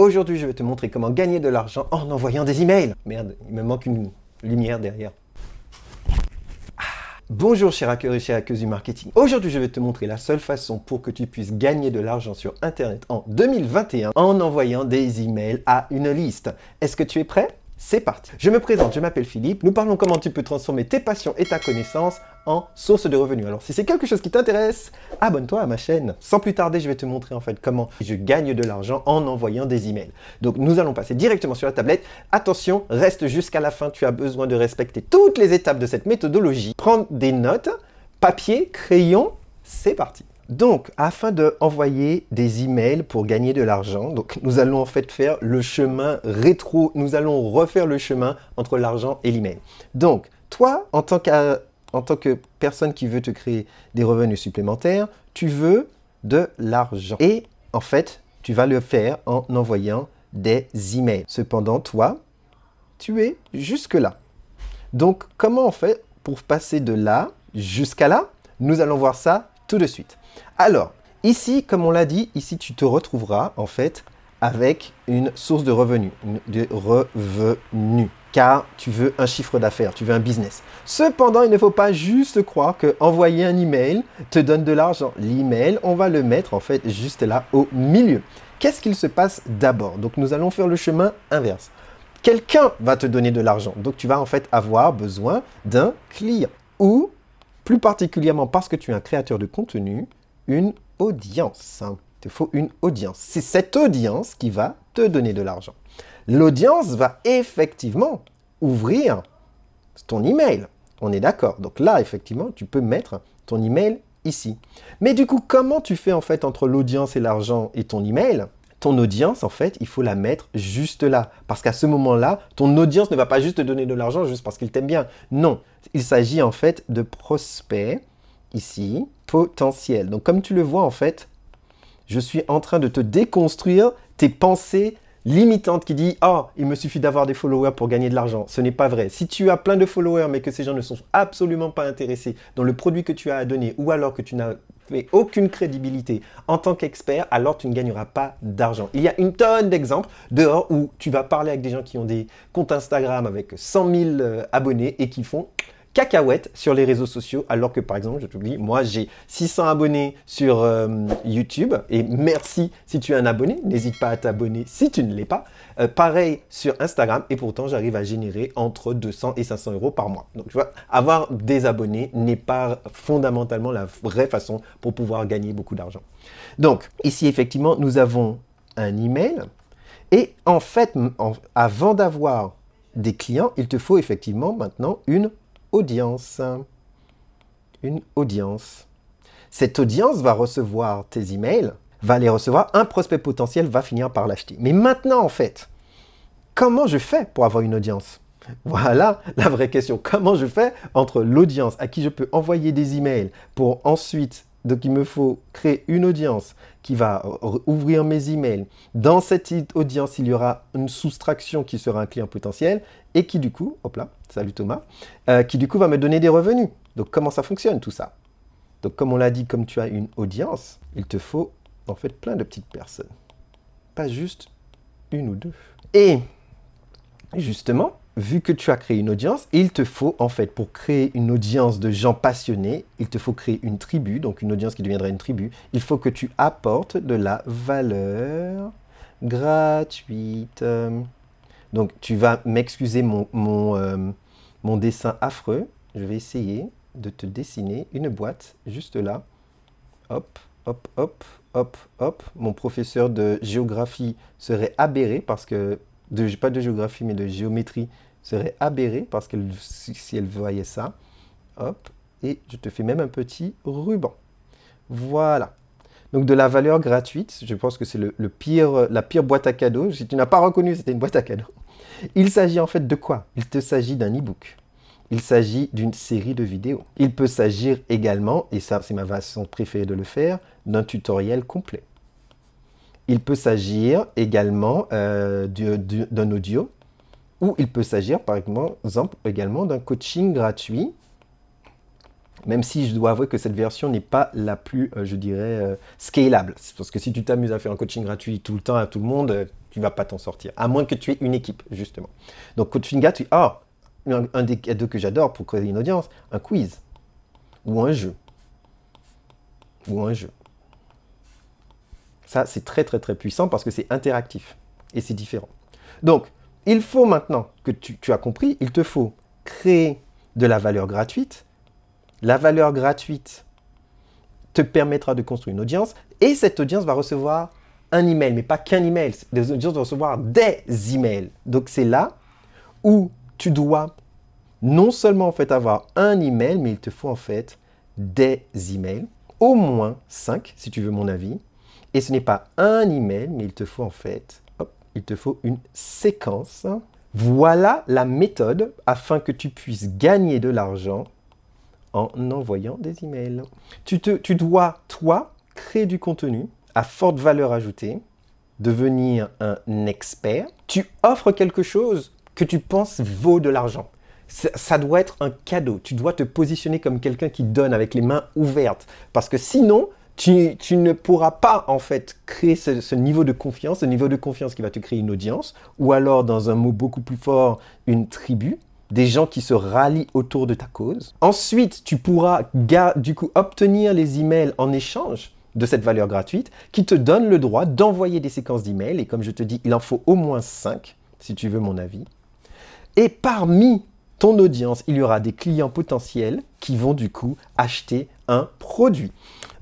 Aujourd'hui, je vais te montrer comment gagner de l'argent en envoyant des emails. Merde, il me manque une lumière derrière. Bonjour chers hackers et chers hackeuses du marketing. Aujourd'hui, je vais te montrer la seule façon pour que tu puisses gagner de l'argent sur Internet en 2021 en envoyant des emails à une liste. Est-ce que tu es prêt? C'est parti. Je me présente, je m'appelle Philippe. Nous parlons comment tu peux transformer tes passions et ta connaissance en source de revenus. Alors, si c'est quelque chose qui t'intéresse, abonne-toi à ma chaîne. Sans plus tarder, je vais te montrer en fait comment je gagne de l'argent en envoyant des emails. Donc, nous allons passer directement sur la tablette. Attention, reste jusqu'à la fin. Tu as besoin de respecter toutes les étapes de cette méthodologie. Prends des notes, papier, crayon, c'est parti. Donc, afin d'envoyer des emails pour gagner de l'argent, donc nous allons en fait faire le chemin rétro, nous allons refaire le chemin entre l'argent et l'email. Donc, toi, en tant que personne qui veut te créer des revenus supplémentaires, tu veux de l'argent. Et en fait, tu vas le faire en envoyant des emails. Cependant, toi, tu es jusque-là. Donc, comment on fait pour passer de là jusqu'à là? Nous allons voir ça tout de suite. Alors, ici, comme on l'a dit, ici, tu te retrouveras en fait avec une source de revenus, car tu veux un chiffre d'affaires, tu veux un business. Cependant, il ne faut pas juste croire que envoyer un email te donne de l'argent. L'email, on va le mettre en fait juste là au milieu. Qu'est-ce qu'il se passe d'abord? Donc, nous allons faire le chemin inverse. Quelqu'un va te donner de l'argent, donc tu vas en fait avoir besoin d'un client ou plus particulièrement parce que tu es un créateur de contenu, une audience. Il te faut une audience. C'est cette audience qui va te donner de l'argent. L'audience va effectivement ouvrir ton email. On est d'accord. Donc là, effectivement, tu peux mettre ton email ici. Mais du coup, comment tu fais en fait entre l'audience et l'argent et ton email? Ton audience, en fait, il faut la mettre juste là. Parce qu'à ce moment-là, ton audience ne va pas juste te donner de l'argent juste parce qu'il t'aime bien. Non, il s'agit en fait de prospects, ici, potentiels. Donc, comme tu le vois, en fait, je suis en train de te déconstruire tes pensées limitantes qui disent « Oh, il me suffit d'avoir des followers pour gagner de l'argent. » Ce n'est pas vrai. Si tu as plein de followers, mais que ces gens ne sont absolument pas intéressés dans le produit que tu as à donner ou alors que tu n'as aucune crédibilité en tant qu'expert, alors tu ne gagneras pas d'argent. Il y a une tonne d'exemples dehors où tu vas parler avec des gens qui ont des comptes Instagram avec 100 000 abonnés et qui font cacahuètes sur les réseaux sociaux, alors que par exemple, je te dis, moi j'ai 600 abonnés sur YouTube et merci si tu es un abonné, n'hésite pas à t'abonner si tu ne l'es pas. Pareil sur Instagram et pourtant j'arrive à générer entre 200 et 500 euros par mois. Donc tu vois, avoir des abonnés n'est pas fondamentalement la vraie façon pour pouvoir gagner beaucoup d'argent. Donc ici effectivement, nous avons un email et en fait, avant d'avoir des clients, il te faut effectivement maintenant une audience. Une audience. Cette audience va recevoir tes emails, va les recevoir, un prospect potentiel va finir par l'acheter. Mais maintenant, en fait, comment je fais pour avoir une audience? Voilà la vraie question. Comment je fais entre l'audience à qui je peux envoyer des emails pour ensuite, donc il me faut créer une audience qui va ouvrir mes emails. Dans cette audience, il y aura une soustraction qui sera un client potentiel et qui du coup, hop là, salut Thomas, qui du coup va me donner des revenus. Donc comment ça fonctionne tout ça? Donc comme on l'a dit, comme tu as une audience, il te faut en fait plein de petites personnes. Pas juste une ou deux. Et justement, vu que tu as créé une audience, il te faut en fait, pour créer une audience de gens passionnés, il te faut créer une tribu, donc une audience qui deviendrait une tribu. Il faut que tu apportes de la valeur gratuite. Donc tu vas m'excuser mon dessin affreux. Je vais essayer de te dessiner une boîte juste là. Hop, hop, hop, hop, hop. Mon professeur de géographie serait aberré parce que pas de géographie, mais de géométrie, serait aberrée parce que si elle voyait ça. Hop, et je te fais même un petit ruban. Voilà. Donc de la valeur gratuite, je pense que c'est la pire boîte à cadeaux. Si tu n'as pas reconnu, c'était une boîte à cadeaux. Il s'agit en fait de quoi? Il te s'agit d'un e-book. Il s'agit d'une série de vidéos. Il peut s'agir également, et ça c'est ma façon préférée de le faire, d'un tutoriel complet. Il peut s'agir également d'un audio ou il peut s'agir par exemple également d'un coaching gratuit, même si je dois avouer que cette version n'est pas la plus, je dirais, scalable. Parce que si tu t'amuses à faire un coaching gratuit tout le temps à tout le monde, Tu ne vas pas t'en sortir, à moins que tu aies une équipe, justement. Donc, Coachfinga, tu un des cadeaux que j'adore pour créer une audience, un quiz ou un jeu. Ça, c'est très, très, très puissant parce que c'est interactif et c'est différent. Donc, il faut maintenant que tu as compris, il te faut créer de la valeur gratuite. La valeur gratuite te permettra de construire une audience et cette audience va recevoir un email, mais pas qu'un email. Les audiences vont recevoir des emails. Donc, c'est là où tu dois non seulement en fait avoir un email, mais il te faut en fait des emails, au moins 5 si tu veux mon avis. Et ce n'est pas un email, mais il te faut en fait, il te faut une séquence. Voilà la méthode afin que tu puisses gagner de l'argent en envoyant des emails. Tu dois, toi, créer du contenu à forte valeur ajoutée, devenir un expert. Tu offres quelque chose que tu penses vaut de l'argent. Ça doit être un cadeau. Tu dois te positionner comme quelqu'un qui donne avec les mains ouvertes. Parce que sinon, tu ne pourras pas en fait créer ce niveau de confiance qui va te créer une audience, ou alors dans un mot beaucoup plus fort, une tribu, des gens qui se rallient autour de ta cause. Ensuite, tu pourras du coup obtenir les emails en échange de cette valeur gratuite qui te donne le droit d'envoyer des séquences d'emails. Et comme je te dis, il en faut au moins 5, si tu veux mon avis. Et parmi ton audience, il y aura des clients potentiels qui vont du coup acheter un produit.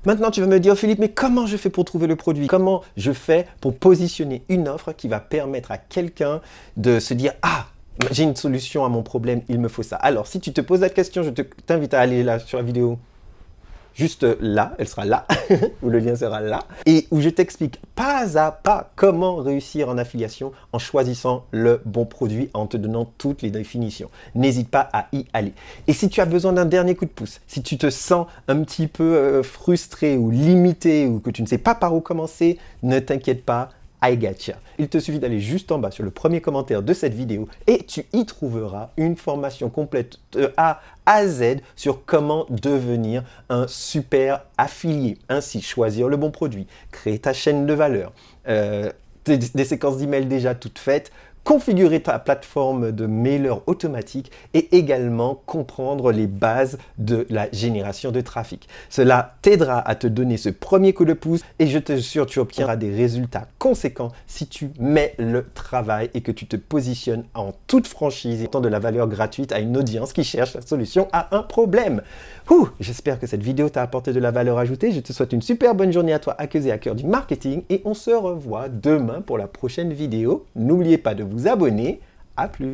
Maintenant, tu vas me dire, Philippe, mais comment je fais pour trouver le produit? Comment je fais pour positionner une offre qui va permettre à quelqu'un de se dire, ah, j'ai une solution à mon problème, il me faut ça. Alors, si tu te poses la question, je t'invite à aller là sur la vidéo. Juste là, elle sera là, ou le lien sera là, et où je t'explique pas à pas comment réussir en affiliation en choisissant le bon produit, en te donnant toutes les définitions. N'hésite pas à y aller. Et si tu as besoin d'un dernier coup de pouce, si tu te sens un petit peu frustré ou limité, ou que tu ne sais pas par où commencer, ne t'inquiète pas, I gotcha. Il te suffit d'aller juste en bas sur le premier commentaire de cette vidéo et tu y trouveras une formation complète de A à Z sur comment devenir un super affilié. Ainsi, choisir le bon produit, créer ta chaîne de valeur, des séquences d'emails déjà toutes faites, configurer ta plateforme de mailer automatique et également comprendre les bases de la génération de trafic. Cela t'aidera à te donner ce premier coup de pouce et je te jure, tu obtiendras des résultats conséquents si tu mets le travail et que tu te positionnes en toute franchise et de la valeur gratuite à une audience qui cherche la solution à un problème. J'espère que cette vidéo t'a apporté de la valeur ajoutée. Je te souhaite une super bonne journée à toi, hackeuse et hacker du marketing et on se revoit demain pour la prochaine vidéo. N'oubliez pas de vous abonner. À plus.